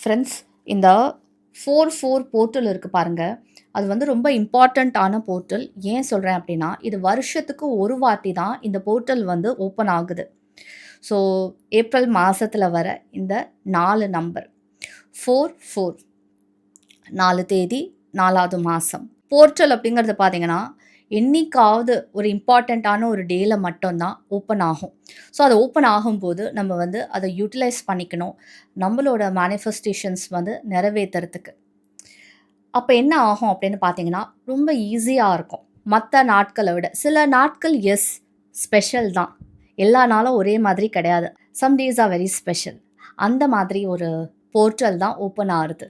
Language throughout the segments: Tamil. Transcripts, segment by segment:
ஃப்ரெண்ட்ஸ், இந்த 4 போர்ட்டல் இருக்கு பாருங்க. அது வந்து ரொம்ப இம்பார்ட்டன்ட்டான போர்ட்டல். ஏன் சொல்றேன் அப்டின்னா, இது வருஷத்துக்கு ஒரு வாட்டி தான் இந்த போர்ட்டல் வந்து ஓப்பன் ஆகுது. ஸோ, ஏப்ரல் மாசத்துல வர இந்த 4 நம்பர் 4, 4 4 தேதி 4வது மாசம். போர்ட்டல் அப்டிங்கிறது பார்த்தீங்கன்னா, என்னைக்காவது ஒரு இம்பார்ட்டன்ட்டான ஒரு டேல மட்டும் தான் ஓப்பன் ஆகும். ஸோ, அது ஓப்பன் ஆகும்போது நம்ம வந்து அத யூட்டிலைஸ் பண்ணிக்கணும். நம்மளோட மேனிஃபெஸ்டேஷன்ஸ் வந்து நிறைவேத்துறதுக்கு. அப்ப என்ன ஆகும் அப்படின்னு பார்த்தீங்கன்னா, ரொம்ப ஈஸியா இருக்கும். மத்த நாட்கள விட. சில நாட்கள் ஸ்பெஷல் தான். எல்லா நாளும் ஒரே மாதிரி கிடையாது. Some days are very special. அந்த மாதிரி ஒரு போர்ட்டல் தான் ஓப்பன் ஆகுது.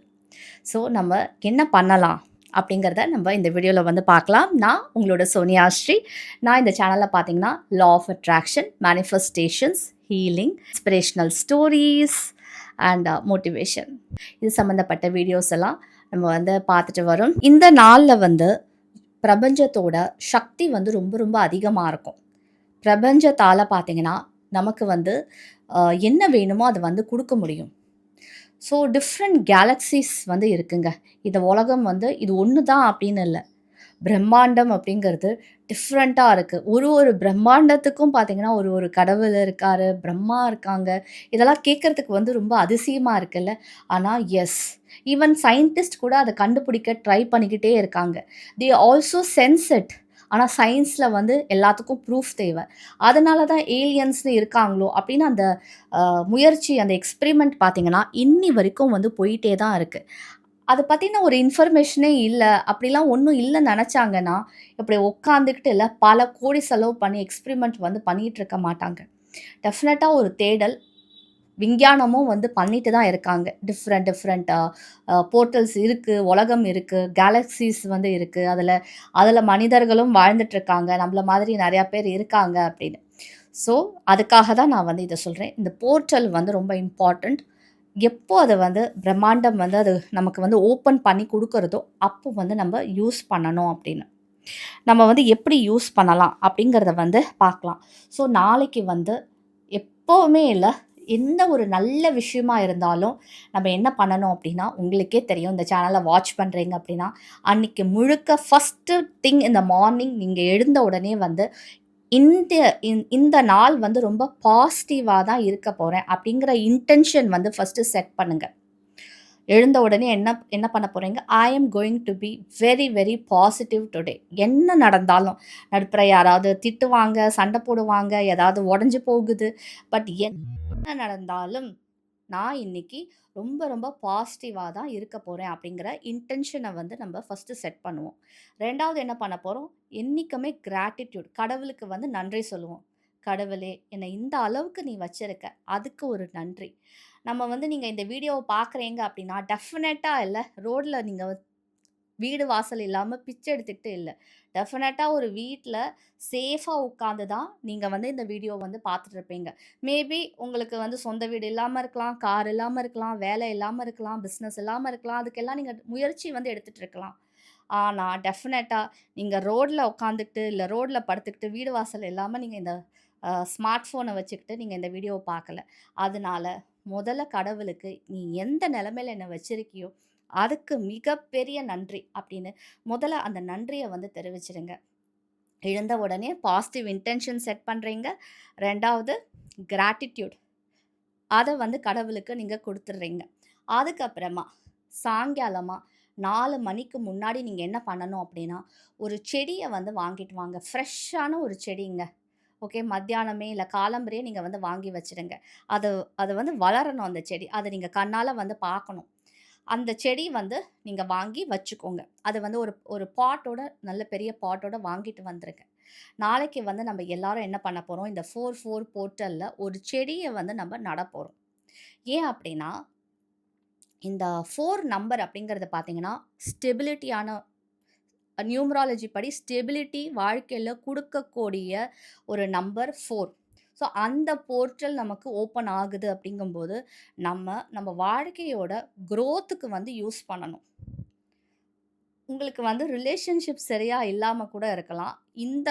ஸோ, நம்ம என்ன பண்ணலாம்? அப்படிங்கிறத நம்ம இந்த வீடியோல வந்து பார்க்கலாம். நான் உங்களோட சோனியா ஸ்ரீ. நான் இந்த சேனல்ல பார்த்தீங்கன்னா, law of attraction, manifestations, healing, inspirational stories and motivation இது சம்மந்தப்பட்ட வீடியோஸ் எல்லாம் நம்ம வந்து பார்த்துட்டு வரோம். இந்த நாள்ல வந்து பிரபஞ்சத்தோட சக்தி வந்து ரொம்ப ரொம்ப அதிகமா இருக்கும். பிரபஞ்சத்தால பார்த்தீங்கன்னா, நமக்கு வந்து என்ன வேணுமோ அத வந்து குடுக்க முடியும். ஸோ டிஃப்ரெண்ட் கேலக்ஸிஸ் வந்து இருக்குங்க. இந்த உலகம் வந்து இது ஒண்ணு தான் அப்படின்னு இல்ல. பிரம்மாண்டம் அப்படிங்கிறது டிஃப்ரெண்ட்டா இருக்கு. ஒரு ஒரு பிரம்மாண்டத்துக்கும் பார்த்தீங்கன்னா, ஒரு ஒரு கடவுள் இருக்காரு, பிரம்மா இருக்காங்க. இதெல்லாம் கேட்கறதுக்கு வந்து ரொம்ப அதிசயமா இருக்குல்ல. ஆனா ஈவன் சயின்டிஸ்ட் கூட அத கண்டுபிடிக்க ட்ரை பண்ணிக்கிட்டே இருக்காங்க. They also sense it. ஆனா சயின்ஸ்ல வந்து எல்லாத்துக்கும் ப்ரூஃப் தேவ. அதனால தான் ஏலியன்ஸ்ன்னு இருக்காங்களோ அப்படின்னு அந்த முயற்சி, அந்த எக்ஸ்பெரிமெண்ட் பார்த்தீங்கன்னா, இன்னி வரைக்கும் வந்து போயிட்டே தான் இருக்கு. அத பத்தின ஒரு இன்ஃபர்மேஷனே இல்ல. அப்படிலாம் ஒண்ணும் இல்லன்னு நெனச்சாங்கன்னா, இப்படி உட்காந்துக்கிட்டு இல்ல பல கோடி செலவு பண்ணி எக்ஸ்பெரிமெண்ட் வந்து பண்ணிட்டு இருக்க மாட்டாங்க. டெஃபினட்டா ஒரு தேடல், விஞ்ஞானமும் வந்து பண்ணிட்டு தான் இருக்காங்க. டிஃபரெண்ட் டிஃபரெண்ட் போர்ட்டல்ஸ் இருக்கு, உலகம் இருக்கு, கேலக்ஸிஸ் வந்து இருக்கு. அதுல அதுல மனிதர்களும் வாழ்ந்துட்டு இருக்காங்க. நம்மள மாதிரி நெறைய பேர் இருக்காங்க அப்படின்னு. ஸோ, அதுக்காக தான் நான் வந்து இத சொல்றேன். இந்த போர்ட்டல் வந்து ரொம்ப இம்பார்ட்டன்ட். எப்போ அத வந்து பிரம்மாண்டம் வந்து அது நமக்கு வந்து ஓப்பன் பண்ணி குடுக்குறதோ, அப்போ வந்து நம்ம யூஸ் பண்ணணும் அப்படின்னு. நம்ம வந்து எப்படி யூஸ் பண்ணலாம் அப்படிங்கிறத வந்து பார்க்கலாம். ஸோ நாளைக்கு வந்து எப்பவுமே இல்ல, எந்த ஒரு நல்ல விஷயமா இருந்தாலும் நம்ம என்ன பண்ணணும் அப்படின்னா, உங்களுக்கே தெரியும் இந்த சேனல வாட்ச் பண்றீங்க அப்படின்னா, அன்னைக்கு முழுக்க ஃபர்ஸ்ட்டு திங் இந்த மார்னிங் நீங்க எழுந்த உடனே வந்து இந்த இந்த நாள் வந்து ரொம்ப பாசிட்டிவா தான் இருக்க போறேன் அப்படிங்கிற இன்டென்ஷன் வந்து ஃபர்ஸ்ட்டு செட் பண்ணுங்க. எழுந்த உடனே என்ன என்ன பண்ண போறீங்க? I am going to be very very positive today. என்ன நடந்தாலும், நடுப்புற யாராவது திட்டுவாங்க, சண்டை போடுவாங்க, ஏதாவது உடைஞ்சு போகுது. பட் என்ன நடந்தாலும், நான் இன்னைக்கு ரொம்ப ரொம்ப பாசிட்டிவா தான் இருக்க போறேன் அப்படிங்கிற இன்டென்ஷன வந்து நம்ம ஃபர்ஸ்ட்டு செட் பண்ணுவோம். 2வது என்ன பண்ண போறோம்? என்னைக்குமே கிராட்டிட்யூட் கடவுளுக்கு வந்து நன்றி சொல்லுவோம். கடவுளே! என்னை இந்த அளவுக்கு நீ வச்சிருக்க. அதுக்கு ஒரு நன்றி. நம்ம வந்து நீங்க இந்த வீடியோவ பார்க்குறீங்க அப்படின்னா, டெஃபினட்டா இல்ல ரோட்ல நீங்க வீடு வாசல் இல்லாம பிச்சை எடுத்துக்கிட்டு இல்ல. டெஃபினட்டா ஒரு வீட்ல சேஃபா உட்கார்ந்து தான் நீங்க வந்து இந்த வீடியோ வந்து பார்த்துட்டு இருப்பீங்க. மேபி உங்களுக்கு வந்து சொந்த வீடு இல்லாம இருக்கலாம், கார் இல்லாம இருக்கலாம், வேலை இல்லாம இருக்கலாம், பிசினஸ் இல்லாம இருக்கலாம். அதுக்கெல்லாம் நீங்க முயற்சி வந்து எடுத்துட்டு இருக்கலாம். ஆனா டெஃபினட்டா நீங்க ரோட்ல உட்காந்துக்கிட்டு, இல்ல ரோட்ல படுத்துக்கிட்டு வீடு வாசல் இல்லாம நீங்க இந்த ஸ்மார்ட் ஃபோன வச்சுக்கிட்டு நீங்க இந்த வீடியோவ பார்க்கல. அதனால முதல்ல கடவுளுக்கு நீ எந்த நிலைமையில என்ன வச்சிருக்கியோ அதுக்கு மிகப்பெரிய நன்றி அப்படின்னு முதல்ல அந்த நன்றிய வந்து தெரிவிச்சிடுங்க. எழுந்த உடனே பாசிட்டிவ் இன்டென்ஷன் செட் பண்றீங்க. 2வது கிராட்டிட்யூட் அத வந்து கடவுளுக்கு நீங்க குடுத்துடுறீங்க. அதுக்கப்புறமா சாயங்காலமா 4 மணிக்கு முன்னாடி நீங்க என்ன பண்ணணும் அப்படின்னா, ஒரு செடிய வந்து வாங்கிட்டு வாங்க. ஃப்ரெஷ்ஷான ஒரு செடிங்க. ஓகே. மத்தியானமே இல்ல காலம்பறையே நீங்க வந்து வாங்கி வச்சுடுங்க. அது அது வந்து வளரணும் அந்த செடி. அத நீங்க கண்ணால வந்து பார்க்கணும். அந்த செடி வந்து நீங்க வாங்கி வச்சுக்கோங்க. அது வந்து ஒரு ஒரு பாட்டோட நல்ல பெரிய பாட்டோட வாங்கிட்டு வந்துருங்க. நாளைக்கு வந்து நம்ம எல்லாரும் என்ன பண்ண போறோம், இந்த 4 போர்ட்டல்ல ஒரு செடிய வந்து நம்ம நடப்போறோம். ஏன் அப்டின்னா, இந்த 4 நம்பர் அப்படிங்கிறது பார்த்தீங்கன்னா, ஸ்டெபிலிட்டியான நியூமராலஜி படி ஸ்டெபிலிட்டி வாழ்க்கையில குடுக்கக்கூடிய ஒரு நம்பர் 4. ஸோ அந்த போர்ட்டல் நமக்கு ஓப்பன் ஆகுது அப்படிங்கும்போது, நம்ம வாழ்க்கையோட குரோத்துக்கு வந்து யூஸ் பண்ணணும். உங்களுக்கு வந்து ரிலேஷன்ஷிப் சரியா இல்லாம கூட இருக்கலாம். இந்த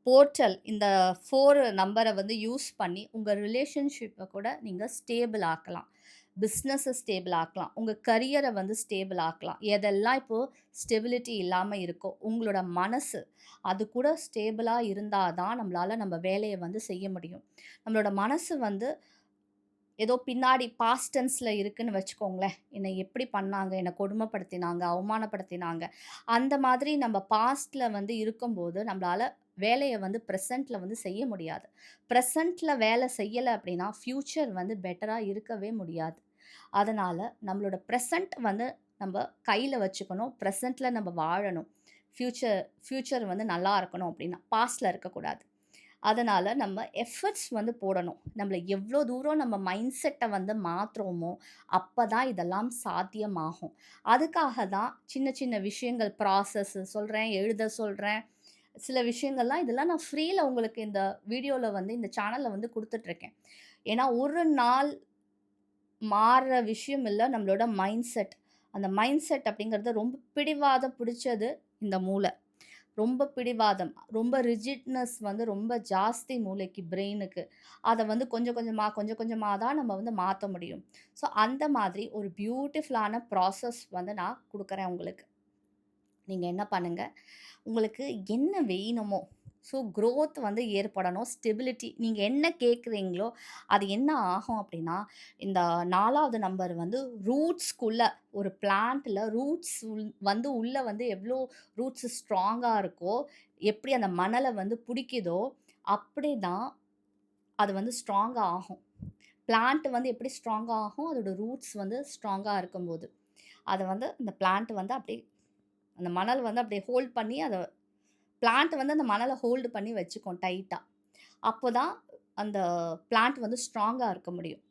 போர்ட்டல் இந்த 4 நம்பர வந்து யூஸ் பண்ணி உங்க ரிலேஷன்ஷிப்ப கூட நீங்க ஸ்டேபிள் ஆக்கலாம். பிஸ்னஸ ஸ்டேபிள் ஆக்கலாம். உங்க கரியர வந்து ஸ்டேபிள் ஆக்கலாம். எதெல்லாம் இப்போ ஸ்டெபிலிட்டி இல்லாம இருக்கோ, உங்களோட மனசு அது கூட ஸ்டேபிளா இருந்தா தான் நம்மளால நம்ம வேலைய வந்து செய்ய முடியும். நம்மளோட மனசு வந்து ஏதோ பின்னாடி பாஸ்ட் டென்ஸ்ல இருக்குன்னு வச்சுக்கோங்களேன். என்னை எப்படி பண்ணாங்க? என்ன கொடுமைப்படுத்தினாங்க, அவமானப்படுத்தினாங்க. அந்த மாதிரி நம்ம பாஸ்ட்ல வந்து இருக்கும்போது, நம்மளால வேலைய வந்து பிரசன்ட்ல வந்து செய்ய முடியாது. பிரசன்ட்ல வேலை செய்யல அப்படின்னா, ஃபியூச்சர் வந்து பெட்டரா இருக்கவே முடியாது. அதனால நம்மளோட பிரசன்ட் வந்து நம்ப கையில வச்சுக்கணும். பிரசன்ட்ல நம்ம வாழணும். ஃபியூச்சர் ஃபியூச்சர் வந்து நல்லா இருக்கணும் அப்படின்னா, பாஸ்ட்ல இருக்கக்கூடாது. அதனால நம்ம எஃபர்ட்ஸ் வந்து போடணும். நம்மள எவ்ளோ தூரம் நம்ம மைண்ட் செட்ட வந்து மாத்துறோமோ, அப்பதான் இதெல்லாம் சாத்தியமாகும். அதுக்காக தான் சின்ன சின்ன விஷயங்கள் ப்ராசஸ் சொல்றேன், எழுத சொல்றேன். சில விஷயங்கள்லாம் இதெல்லாம் நான் ஃப்ரீல உங்களுக்கு இந்த வீடியோல வந்து இந்த சேனல்ல வந்து குடுத்துட்டுருக்கேன். ஏன்னா, ஒரு நாள் மாறுற விஷயம் இல்ல நம்மளோட மைண்ட் செட். அந்த மைண்ட் செட் அப்படிங்கிறது ரொம்ப பிடிவாதம் பிடிச்சது இந்த மூளை. ரொம்ப பிடிவாதம், ரொம்ப ரிஜிட்னஸ் வந்து ரொம்ப ஜாஸ்தி மூளைக்கு, பிரெயினுக்கு. அத வந்து கொஞ்சம் கொஞ்சமா, கொஞ்சம் கொஞ்சமா தான் நம்ம வந்து மாத்த முடியும். ஸோ, அந்த மாதிரி ஒரு பியூட்டிஃபுல்லான ப்ராசஸ் வந்து நான் குடுக்குறேன் உங்களுக்கு. நீங்க என்ன பண்ணுங்க, உங்களுக்கு என்ன வேணுமோ, ஸோ குரோத் வந்து ஏற்படணும். ஸ்டெபிலிட்டி நீங்க என்ன கேட்குறீங்களோ, அது என்ன ஆகும் அப்டின்னா, இந்த 4வது நம்பர் வந்து ரூட்ஸ்க்குள்ள ஒரு பிளான்ட்ல ரூட்ஸ் வந்து உள்ள வந்து எவ்ளோ ரூட்ஸ் ஸ்ட்ராங்கா இருக்கோ, எப்படி அந்த மணல வந்து புடிக்குதோ, அப்படிதான் அது வந்து ஸ்ட்ராங்கா ஆகும். பிளான்ட் வந்து எப்படி ஸ்ட்ராங்கா ஆகும்? அதோட ரூட்ஸ் வந்து ஸ்ட்ராங்கா இருக்கும்போது. அத வந்து அந்த பிளான்ட் வந்து அப்படியே அந்த மணல் வந்து அப்படியே ஹோல்ட் பண்ணி அத பிளான்ட் வந்து அந்த மணல ஹோல்டு பண்ணி வச்சுக்கும் டைட்டா. அப்போதான் அந்த பிளான்ட் வந்து ஸ்ட்ராங்கா இருக்க முடியும்.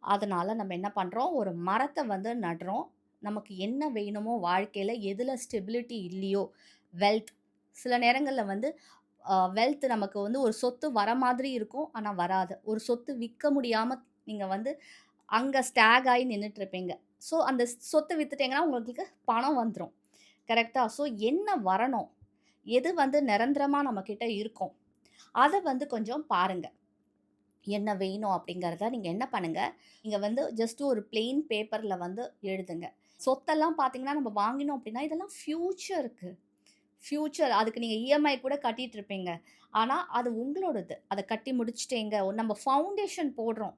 அதனால நம்ம என்ன பண்றோம், ஒரு மரத்த வந்து நடுறோம். நமக்கு என்ன வேணுமோ வாழ்க்கையில எதுல ஸ்டெபிலிட்டி இல்லையோ, வெல்த் சில நேரங்கள்ல வந்து வெல்த் நமக்கு வந்து ஒரு சொத்து வர மாதிரி இருக்கும். ஆனா வராது. ஒரு சொத்து விக்க முடியாம நீங்க வந்து அங்க ஸ்டாக் ஆயி நின்னுட்டுருப்பீங்க. ஸோ அந்த சொத்த வித்துட்டீங்கன்னா உங்களுக்கு பணம் வந்துரும். கரெக்ட்டா? ஸோ என்ன வரணும்? எது வந்து நிரந்தரமா நம்மகிட்ட இருக்கும்? அத வந்து கொஞ்சம் பாருங்க. என்ன வேணும் அப்படிங்கிறத நீங்க என்ன பண்ணுங்க, நீங்க வந்து ஜஸ்ட் ஒரு பிளெயின் பேப்பர்ல வந்து எழுதுங்க. சொத்தெல்லாம் பார்த்தீங்கன்னா, நம்ம வாங்கினோம் அப்படின்னா, இதெல்லாம் ஃபியூச்சருக்கு. ஃபியூச்சர் அதுக்கு நீங்க இஎம்ஐ கூட கட்டிட்டு இருப்பீங்க. ஆனா, அது உங்களோடது. அத கட்டி முடிச்சுட்டீங்க. நம்ம ஃபவுண்டேஷன் போடுறோம்.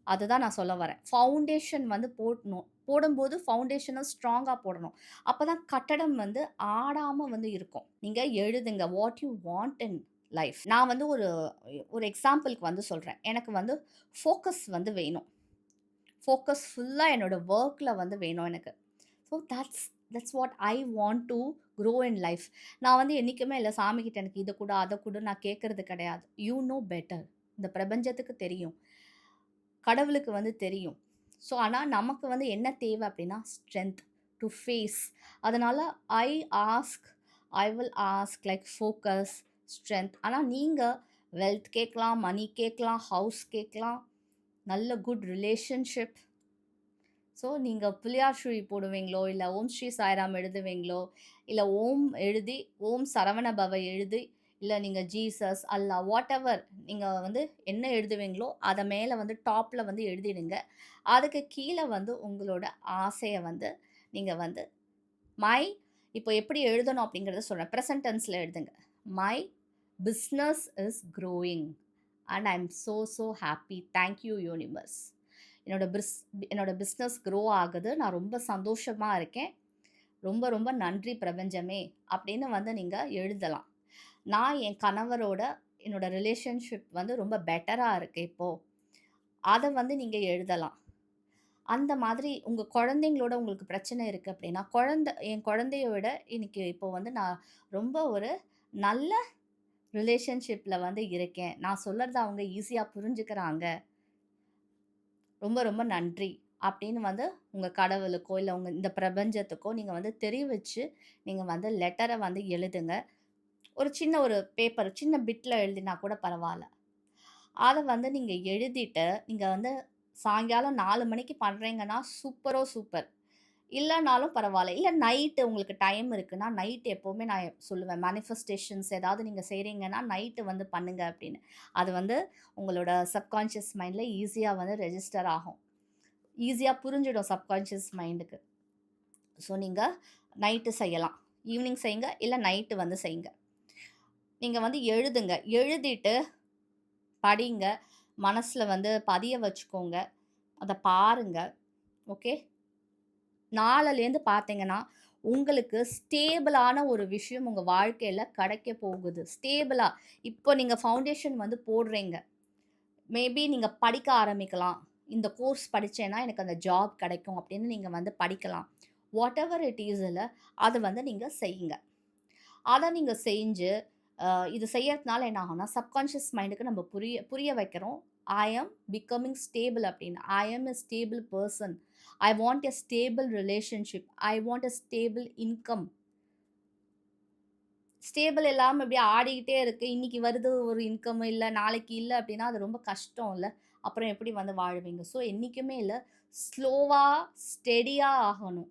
அதுதான் நான் சொல்ல வரேன். ஃபவுண்டேஷன் வந்து போடணும். போடும்போது ஃபவுண்டேஷன ஸ்ட்ராங்கா போடணும். அப்பதான் கட்டடம் வந்து ஆடாம வந்து இருக்கும். நீங்க எழுதுங்க. What you want in life. நான் வந்து ஒரு ஒரு எக்ஸாம்பிள்க்கு வந்து சொல்றேன். எனக்கு வந்து ஃபோக்கஸ் வந்து வேணும். ஃபோக்கஸ் ஃபுல்லா என்னோட வொர்க்ல வந்து வேணும் எனக்கு. So that's what I want to grow in life. நான் வந்து என்னைக்குமே இல்ல சாமிகிட்ட எனக்கு இத குடு, அத குடு நான் கேட்கறது கிடையாது. You know better. இந்த பிரபஞ்சத்துக்கு தெரியும். கடவுளுக்கு வந்து தெரியும். ஸோ, ஆனா நமக்கு வந்து என்ன தேவை அப்டின்னா, ஸ்ட்ரெங்த் டூ ஃபேஸ். அதனால I ask I will ask like focus, strength. ஆனா நீங்க வெல்த் கேட்கலாம், மனி கேட்கலாம், ஹவுஸ் கேட்கலாம், நல்ல குட் ரிலேஷன்ஷிப். ஸோ, நீங்க பிள்ளையார் சுழி போடுவீங்களோ, இல்ல ஓம் ஸ்ரீ சாய்ராம் எழுதுவீங்களோ, இல்ல ஓம் எழுதி, ஓம் சரவண பவ எழுதி, இல்ல நீங்க ஜீசஸ், அல்லாஹ் வாட்டெவர் நீங்க வந்து என்ன எழுதுவீங்களோ, அத மேல வந்து டாப்ல வந்து எழுதிடுங்க. அதுக்கு கீழ வந்து உங்களோட ஆசைய வந்து நீங்க வந்து மை இப்போ எப்படி எழுதணும் அப்படிங்கிறத சொல்றேன். பிரசன்ட் டென்ஸ்ல எழுதுங்க. My business is growing and I am so happy. Thank you universe. என்னோட என்னோட பிஸ்னஸ் க்ரோ ஆகுது. நான் ரொம்ப சந்தோஷமா இருக்கேன். ரொம்ப ரொம்ப நன்றி பிரபஞ்சமே! அப்படின்னு வந்து நீங்க எழுதலாம். நான் என் கணவரோட என்னோட ரிலேஷன்ஷிப் வந்து ரொம்ப பெட்டரா இருக்கு இப்போ. அத வந்து நீங்க எழுதலாம். அந்த மாதிரி உங்க குழந்தைங்களோட உங்களுக்கு பிரச்சனை இருக்கு அப்படின்னா, என் குழந்தைய விட இன்னைக்கு இப்போ வந்து நான் ரொம்ப ஒரு நல்ல ரிலேஷன்ஷிப்ல வந்து இருக்கேன். நான் சொல்றத அவங்க ஈஸியா புரிஞ்சுக்கிறாங்க. ரொம்ப ரொம்ப நன்றி. அப்படின்னு வந்து உங்க கடவுளுக்கோ, இல்ல உங்க இந்த பிரபஞ்சத்துக்கோ நீங்க வந்து தெரிவிச்சு, நீங்க வந்து லெட்டர வந்து எழுதுங்க. ஒரு சின்ன ஒரு பேப்பர், சின்ன பிட்ல எழுதினா கூட பரவால்ல. அத வந்து நீங்க எழுதிட்டு, நீங்க வந்து சாயங்காலம் 4 மணிக்கு பண்றீங்கன்னா, சூப்பரோ சூப்பர். இல்லனாலும் பரவால்ல. இல்ல நைட்டு உங்களுக்கு டைம் இருக்குன்னா, நைட் எப்பவுமே நான் சொல்லுவேன். மேனிஃபெஸ்டேஷன்ஸ் ஏதாவது நீங்க செய்றீங்கன்னா, நைட்டு வந்து பண்ணுங்க அப்படின்னு. அது வந்து உங்களோட சப்கான்ஷியஸ் மைண்ட்ல ஈஸியா வந்து ரெஜிஸ்டர் ஆகும். ஈஸியா புரிஞ்சிடும் சப்கான்ஷியஸ் மைண்டுக்கு. ஸோ நீங்க நைட்டு செய்யலாம். ஈவினிங் செய்யுங்க, இல்ல நைட்டு வந்து செய்யுங்க. நீங்க வந்து எழுதுங்க. எழுதிட்டு படிங்க. மனசுல வந்து பதிய வச்சுக்கோங்க. அத பாருங்க. ஓகே. நாளைலேருந்து பார்த்தீங்கன்னா, உங்களுக்கு ஸ்டேபிளான ஒரு விஷயம் உங்க வாழ்க்கையில கிடைக்க போகுது. ஸ்டேபிளா. இப்போ நீங்க ஃபவுண்டேஷன் வந்து போடுறீங்க. மேபி நீங்க படிக்க ஆரம்பிக்கலாம். இந்த கோர்ஸ் படிச்சேன்னா எனக்கு அந்த ஜாப் கிடைக்கும் அப்படின்னு நீங்க வந்து படிக்கலாம். வாட்டெவர் இட் இஸ்ல அத வந்து நீங்க செய்யுங்க. அத நீங்க செஞ்சு, இது செய்யறதுனால என்ன ஆகும்னா, சப்கான்ஷியஸ் மைண்டுக்கு நம்ம புரிய புரிய வைக்கிறோம். ஐ அம் பிகமிங் ஸ்டேபிள் அப்படின்னு. I am a stable person. I want a stable relationship. I want a stable income. Stable இல்லாம இப்படியே ஆடிக்கிட்டே இருக்கு. இன்னைக்கு வருது ஒரு இன்கம் இல்ல, நாளைக்கு இல்ல அப்படின்னா, அது ரொம்ப கஷ்டம் இல்ல. அப்புறம் எப்படி வந்து வாழுவீங்க? ஸோ என்னைக்குமே இல்ல, ஸ்லோவா, ஸ்டெடியா ஆகணும்.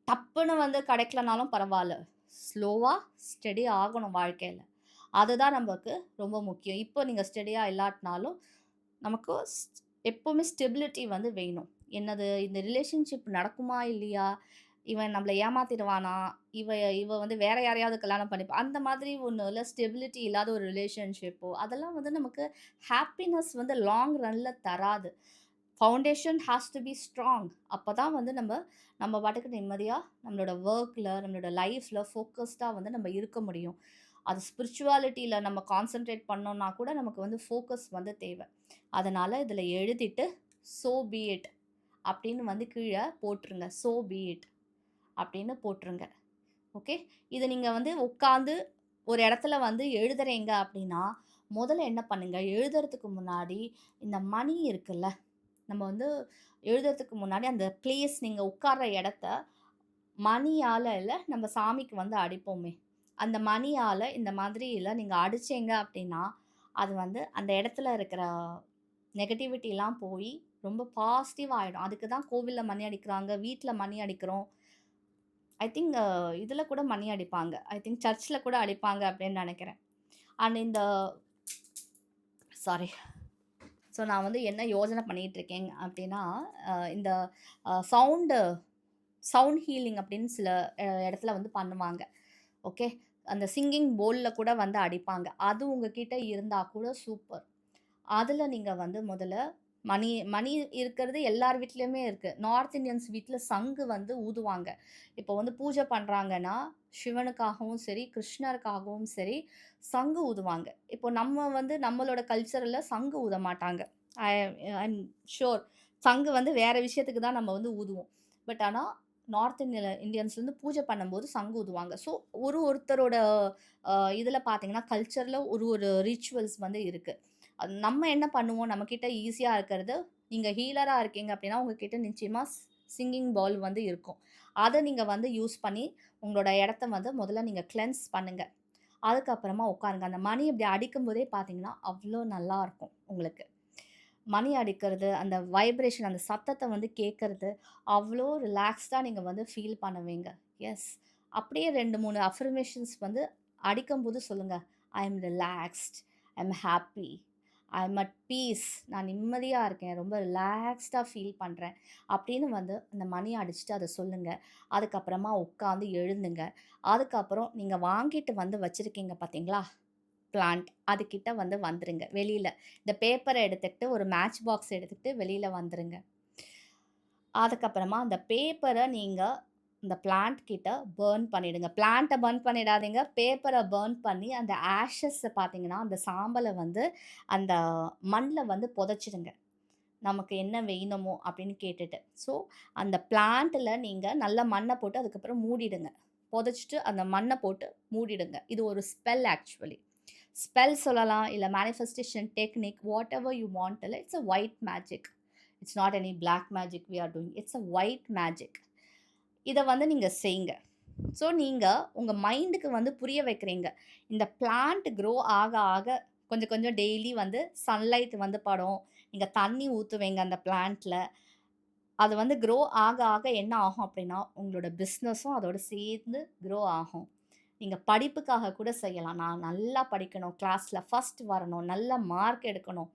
டப்புன்னு வந்து கிடைக்கலனாலும் பரவால்ல. ஸ்லோவா, ஸ்டெடி ஆகணும் வாழ்க்கையில. அதுதான் நமக்கு ரொம்ப முக்கியம். இப்போ நீங்க ஸ்டெடியா இல்லாட்டினாலும், நமக்கு எப்பவுமே ஸ்டெபிலிட்டி வந்து வேணும். என்னது இந்த ரிலேஷன்ஷிப் நடக்குமா? இல்லையா? இவன் நம்மள ஏமாத்திடுவானா? இவ இவ வந்து வேற யாரையாவது கல்யாணம் பண்ணிப்பா அந்த மாதிரி ஒண்ணு இல்ல. ஸ்டெபிலிட்டி இல்லாத ஒரு ரிலேஷன்ஷிப்போ, அதெல்லாம் வந்து நமக்கு ஹாப்பினஸ் வந்து லாங் ரன்ல தராது. Foundation has to be strong. அப்பதான் வந்து நம்ம பாட்டுக்கு நிம்மதியா நம்மளோட ஒர்க்ல, நம்மளோட லைஃப்ல ஃபோக்கஸ்டா வந்து நம்ம இருக்க முடியும். அது ஸ்பிரிச்சுவாலிட்டில நம்ம கான்சன்ட்ரேட் பண்ணோம்னா கூட நமக்கு வந்து ஃபோக்கஸ் வந்து தேவை. அதனால இதில எழுதிட்டு, "சோ பி இட்" அப்படின்னு வந்து கீழ போட்டுருங்க. "சோ பி இட்" அப்படின்னு போட்டுருங்க. ஓகே. இத நீங்க வந்து உட்கார்ந்து ஒரு இடத்துல வந்து எழுதுறீங்க அப்படின்னா, முதல்ல என்ன பண்ணுங்க, எழுதுறதுக்கு முன்னாடி இந்த மணி இருக்குல்ல, நம்ம வந்து எழுதுறதுக்கு முன்னாடி அந்த பிளேஸ் நீங்க உட்கார்ற இடத்த மணியால இல்ல நம்ம சாமிக்கு வந்து அடிப்போமே, அந்த மணியால இந்த மாதிரில நீங்க அடிச்சீங்க அப்படின்னா, அது வந்து அந்த இடத்துல இருக்கிற நெகட்டிவிட்டிலாம் போயி ரொம்ப பாசிட்டிவா ஆயிடும். அதுக்கு தான் கோவில்ல மணி அடிக்கிறாங்க, வீட்ல மணி அடிக்கிறோம். ஐ திங்க் இதுல கூட மணி அடிப்பாங்க. ஐ திங்க் சர்ச்ல கூட அடிப்பாங்க அப்படின்னு நெனைக்கிறேன். அண்ட் இந்த சாரி. ஸோ நான் வந்து என்ன யோசனை பண்ணிட்டு இருக்கேன் அப்படின்னா, இந்த சவுண்டு சவுண்ட் ஹீலிங் அப்படின்னு சில இடத்துல வந்து பண்ணுவாங்க. ஓகே. அந்த சிங்கிங் போல்ல கூட வந்து அடிப்பாங்க. அது உங்ககிட்ட இருந்தா கூட சூப்பர். அதுல நீங்க வந்து முதல்ல மணி மணி இருக்கிறது எல்லார் வீட்லயுமே இருக்கு. நார்த் இந்தியன்ஸ் வீட்ல சங்கு வந்து ஊதுவாங்க. இப்போ வந்து பூஜை பண்றாங்கன்னா, சிவனுக்காகவும் சரி, கிருஷ்ணருக்காகவும் சரி, சங்கு ஊதுவாங்க. இப்போ நம்ம வந்து நம்மளோட கல்ச்சர்ல சங்கு ஊத மாட்டாங்க. I I'm sure. சங்கு வந்து வேற விஷயத்துக்கு தான் நம்ம வந்து ஊதுவோம். பட் ஆனா, நார்த் இந்தியன்ஸ் வந்து பூஜை பண்ணும்போது சங்கு ஊதுவாங்க. ஸோ ஒருத்தரோட இதில பார்த்தீங்கன்னா, கல்ச்சர்ல ஒரு ரிச்சுவல்ஸ் வந்து இருக்கு. அது நம்ம என்ன பண்ணுவோம், நம்மகிட்ட ஈஸியா இருக்கிறது, நீங்க ஹீலரா இருக்கீங்க அப்படின்னா, உங்ககிட்ட நிச்சயமா சிங்கிங் பவுல் வந்து இருக்கும். அத நீங்க வந்து யூஸ் பண்ணி, உங்களோட இடத்த வந்து முதல்ல நீங்க கிளென்ஸ் பண்ணுங்க. அதுக்கப்புறமா உட்காருங்க. அந்த மணி இப்படி அடிக்கும்போதே பார்த்தீங்கன்னா, அவ்ளோ நல்லாருக்கும் உங்களுக்கு. மணி அடிக்கிறது, அந்த வைப்ரேஷன் அந்த சத்தத்த வந்து கேட்கறது, அவ்ளோ ரிலாக்ஸ்டா நீங்க வந்து ஃபீல் பண்ணுவீங்க. எஸ். அப்படியே 2, 3 அஃபர்மேஷன்ஸ் வந்து அடிக்கும்போது சொல்லுங்க. I am relaxed. I am happy. I am at peace. நான் நிம்மதியா இருக்கேன். ரொம்ப ரிலாக்ஸ்டா ஃபீல் பண்றேன். அப்படின்னு வந்து அந்த மணி அடிச்சுட்டு அத சொல்லுங்க. அதுக்கப்புறமா உட்காந்து எழுந்துங்க. அதுக்கப்புறம் நீங்க வாங்கிட்டு வந்து வச்சிருக்கீங்க பார்த்தீங்களா? பிளான்ட். அதுகிட்ட வந்து வந்துருங்க. வெளியில. இந்த பேப்பர எடுத்துக்கிட்டு ஒரு மேட்ச் பாக்ஸ் எடுத்துக்கிட்டு வெளியில வந்துருங்க. அதுக்கப்புறமா அந்த பேப்பர நீங்க இந்த பிளான்ட் கிட்ட பர்ன் பண்ணிடுங்க. பிளான்ட்ட பர்ன் பண்ணிடாதீங்க. பேப்பர பர்ன் பண்ணி அந்த ஆஷஸ பார்த்தீங்கன்னா, அந்த சாம்பல வந்து அந்த மண்ல வந்து புதைச்சிடுங்க. நமக்கு என்ன வேணுமோ அப்படின்னு கேட்டுட்டு. ஸோ, அந்த பிளான்ட்ல நீங்க நல்ல மண்ண போட்டு அதுக்கப்புறம் மூடிடுங்க. புதைச்சுட்டு அந்த மண்ண போட்டு மூடிடுங்க. இது ஒரு ஸ்பெல் ஆக்சுவலி. ஸ்பெல் சொல்லலாம், இல்ல manifestation technique whatever you want tell it's a white magic. It's not any black magic we are doing. It's a white magic. இத வந்து நீங்க செய்யுங்க. ஸோ, நீங்க உங்க மைண்டுக்கு வந்து புரிய வைக்கிறீங்க. இந்த பிளான்ட் க்ரோ ஆக ஆக கொஞ்சம் கொஞ்சம் டெய்லி வந்து சன்லைட் வந்து படும். நீங்க தண்ணி ஊத்துவீங்க அந்த பிளான்ட்ல. அது வந்து க்ரோ ஆக ஆக என்ன ஆகும் அப்டின்னா, உங்களோட பிசினஸும் அதோட சேர்ந்து க்ரோ ஆகும். நீங்க படிப்புக்காக கூட செய்யலாம். நான் நல்லா படிக்கணும், கிளாஸ்ல ஃபர்ஸ்ட் வரணும், நல்ல மார்க் எடுக்கணும்.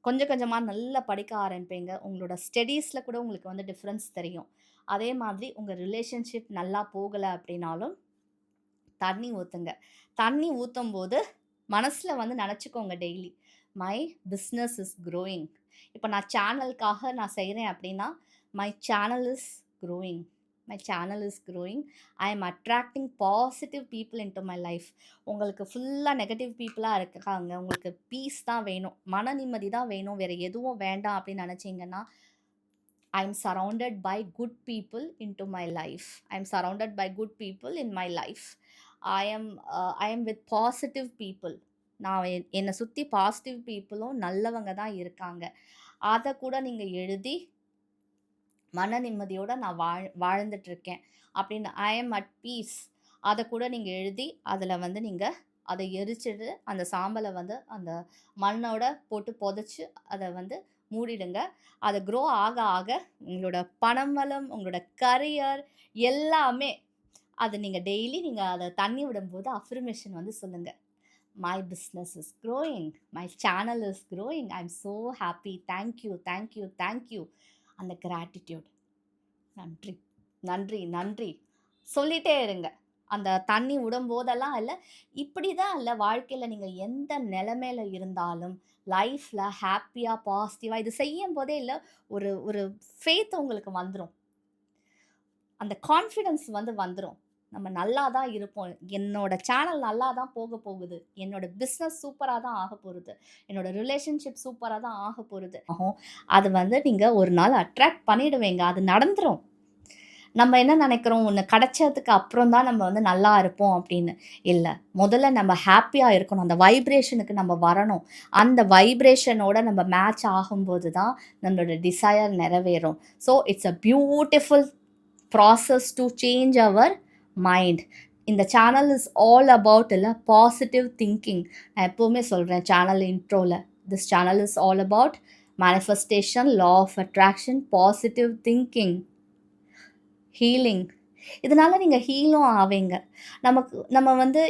கொஞ்சம் கொஞ்சமா நல்லா படிக்க ஆரம்பிப்பீங்க. உங்களோட ஸ்டடீஸ்ல கூட உங்களுக்கு வந்து டிஃபரன்ஸ் தெரியும். அதே மாதிரி உங்க ரிலேஷன்ஷிப் நல்லா போகல அப்படின்னாலும், தண்ணி ஊத்துங்க. தண்ணி ஊத்தும்போது மனசுல வந்து நெனச்சுக்கோங்க daily. My business is growing. இப்ப நான் சேனலுக்காக நான் செய்றேன் அப்படின்னா, my channel is growing. My channel is growing. I am attracting positive people into my life. உங்களுக்கு ஃபுல்லா நெகட்டிவ் பீப்பிளா இருக்காங்க. உங்களுக்கு பீஸ் தான் வேணும். மன நிம்மதி தான் வேணும். வேற எதுவும் வேண்டாம் அப்படின்னு நெனச்சீங்கன்னா, I am surrounded by good people into my life. I am surrounded by good people in my life. I am with positive people. நான் என்னை சுற்றி பாசிட்டிவ் பீப்புளும் நல்லவங்க தான் இருக்காங்க. அதை கூட நீங்கள் எழுதி மன நிம்மதியோட நான் வாழ்ந்துட்டு இருக்கேன் அப்படின்னு ஐ எம் அட் பீஸ். அதை கூட நீங்கள் எழுதி அதில் வந்து நீங்கள் அதை எரிச்சிட்டு அந்த சாம்பலை வந்து அந்த மண்ணோட போட்டு புதைச்சி அதை வந்து மூடிடுங்க. அதை க்ரோ ஆக ஆக உங்களோட பணம் வளம், உங்களோட கரியர் எல்லாமே அது நீங்கள் டெய்லி நீங்கள் அதை தண்ணி விடும்போது அஃபர்மேஷன் வந்து சொல்லுங்கள். My business is growing, my channel is growing, I am so happy, thank you thank you thank you. அந்த கிராட்டிடியூட், நன்றி நன்றி நன்றி சொல்லிட்டே இருங்க. அந்த தண்ணி விடும்போதெல்லாம் இல்லை, இப்படி தான் இல்லை, வாழ்க்கையில் நீங்கள் எந்த நிலைமையில இருந்தாலும் லைஃப்பில் ஹாப்பியாக பாசிட்டிவாக இது செய்யும் போதே இல்லை, ஒரு ஒரு ஃபேத் உங்களுக்கு வந்துடும். அந்த கான்ஃபிடென்ஸ் வந்து வந்துடும். நம்ம நல்லா தான் இருப்போம். என்னோட சேனல் நல்லா தான் போக போகுது. என்னோட பிஸ்னஸ் சூப்பராக தான் ஆக போகுது. என்னோட ரிலேஷன்ஷிப் சூப்பராக தான் ஆக போகுது. அது வந்து நீங்கள் ஒரு நாள் அட்ராக்ட் பண்ணிடுவீங்க. அது நடந்துடும். நம்ம என்ன நினைக்கிறோம், ஒன்று கிடைச்சதுக்கு அப்புறம் தான் நம்ம வந்து நல்லா இருப்போம் அப்படின்னு. இல்லை, முதல்ல நம்ம ஹாப்பியாக இருக்கணும். அந்த வைப்ரேஷனுக்கு நம்ம வரணும். அந்த வைப்ரேஷனோட நம்ம மேட்ச் ஆகும்போது தான் நம்மளோட டிசையர் நிறைவேறும். So it's a beautiful process to change our mind. இந்த சேனல் இஸ் ஆல் அபவுட் இல்லை பாசிட்டிவ் திங்கிங். நான் எப்போவுமே சொல்கிறேன் சேனல் இன்ட்ரோவில், this channel is all about manifestation, law of attraction, positive thinking, healing. இதனால் நீங்கள் ஹீலும் ஆவீங்க. நம்ம வந்து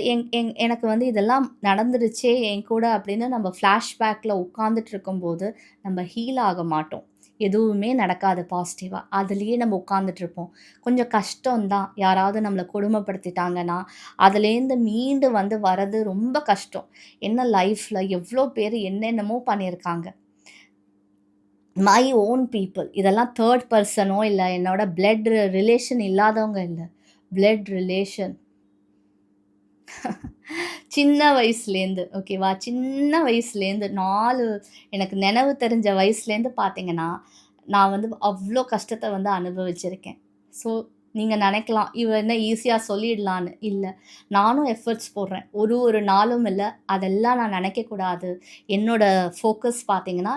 எனக்கு வந்து இதெல்லாம் நடந்துருச்சே என் கூட அப்படின்னு நம்ம ஃப்ளாஷ்பேக்கில் உட்காந்துட்டு இருக்கும்போது நம்ம ஹீல் ஆக மாட்டோம். எதுவுமே நடக்காது பாசிட்டிவாக. அதுலேயே நம்ம உட்காந்துட்ருப்போம். கொஞ்சம் கஷ்டம்தான். யாராவது நம்மளை கொடுமைப்படுத்திட்டாங்கன்னா அதுலேருந்து மீண்டு வந்து வர்றது ரொம்ப கஷ்டம். என்ன லைஃப்பில் எவ்வளோ பேர் என்னென்னமோ பண்ணியிருக்காங்க. மை ஓன் பீப்புள், இதெல்லாம் தேர்ட் பர்சனோ இல்லை என்னோட பிளட் ரிலேஷன் இல்லாதவங்க இல்லை, பிளட் ரிலேஷன். சின்ன வயசுலேருந்து ஓகேவா, சின்ன வயசுலேருந்து எனக்கு நினைவு தெரிஞ்ச வயசுலேருந்து பார்த்தீங்கன்னா நான் வந்து அவ்வளோ கஷ்டத்தை வந்து அனுபவிச்சிருக்கேன். ஸோ நீங்கள் நினைக்கலாம் இவ என்ன ஈஸியாக சொல்லிடலான்னு. இல்லை, நானும் எஃபர்ட்ஸ் போடுறேன். ஒரு நாளும் இல்லை, அதெல்லாம் நான் நினைக்கக்கூடாது. என்னோடய ஃபோக்கஸ் பார்த்தீங்கன்னா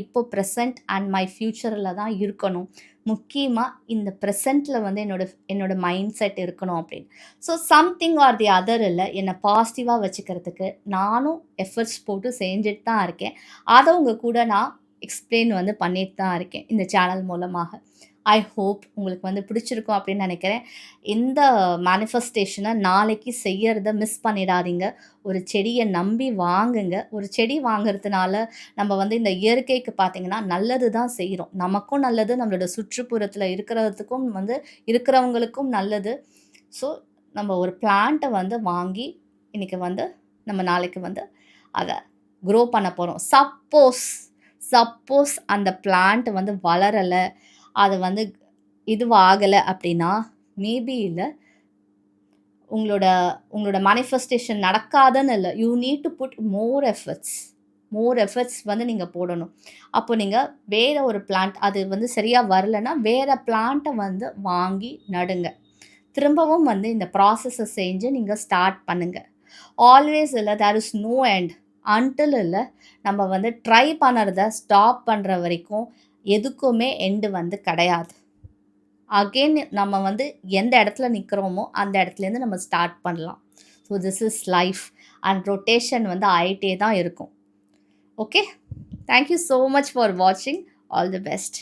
இப்போ ப்ரெசண்ட் அண்ட் மை ஃப்யூச்சரில் தான் இருக்கணும். முக்கியமாக இந்த ப்ரெசண்ட்டில் வந்து என்னோட மைண்ட் செட் இருக்கணும் அப்படின்னு. So something R the other இல்லை, என்னை பாசிட்டிவாக வச்சுக்கிறதுக்கு நானும் எஃபர்ட்ஸ் போட்டு செஞ்சுட்டு தான் இருக்கேன். அதை உங்கள் கூட நான் எக்ஸ்பிளைன் வந்து பண்ணிட்டு தான் இருக்கேன் இந்த சேனல் மூலமாக. ஐ ஹோப் உங்களுக்கு வந்து பிடிச்சிருக்கும் அப்படின்னு நினைக்கிறேன். இந்த மேனிஃபெஸ்டேஷனை நாளைக்கு செய்யறத மிஸ் பண்ணிடாதீங்க. ஒரு செடியை நம்பி வாங்குங்க. ஒரு செடி வாங்குறதுனால நம்ம வந்து இந்த இயற்கைக்கு பார்த்திங்கன்னா நல்லது தான் செய்கிறோம். நமக்கும் நல்லது, நம்மளோட சுற்றுப்புறத்தில் இருக்கிறவங்களுக்கும் நல்லது. ஸோ நம்ம ஒரு பிளான்ட்டை வந்து வாங்கி இன்றைக்கி வந்து நம்ம நாளைக்கு வந்து அதை க்ரோ பண்ண போகிறோம். சப்போஸ் அந்த பிளான்ட் வந்து வளரலை, அது வந்து இதுவாகலை அப்படின்னா மேபி இல்லை, உங்களோட மேனிஃபெஸ்டேஷன் நடக்காதுன்னு இல்லை. You need to put more efforts வந்து நீங்கள் போடணும். அப்போ நீங்கள் வேறு ஒரு பிளான்ட் அது வந்து சரியாக வரலைன்னா வேறு பிளான்ட்டை வந்து வாங்கி நடுங்க. திரும்பவும் வந்து இந்த ப்ராசஸை செஞ்சு நீங்கள் ஸ்டார்ட் பண்ணுங்கள். ஆல்வேஸ் இல்லை, there is no end until இல்லை, நம்ம வந்து ட்ரை பண்ணுறத ஸ்டாப் பண்ணுற வரைக்கும் எதுக்குமே எண்டு வந்து கிடையாது. அகெயின் நம்ம வந்து எந்த இடத்துல நிற்கிறோமோ அந்த இடத்துலேருந்து நம்ம ஸ்டார்ட் பண்ணலாம். So this is life and rotation வந்து ஆகிட்டே தான் இருக்கும். Okay, thank you so much for வாட்சிங். All the best.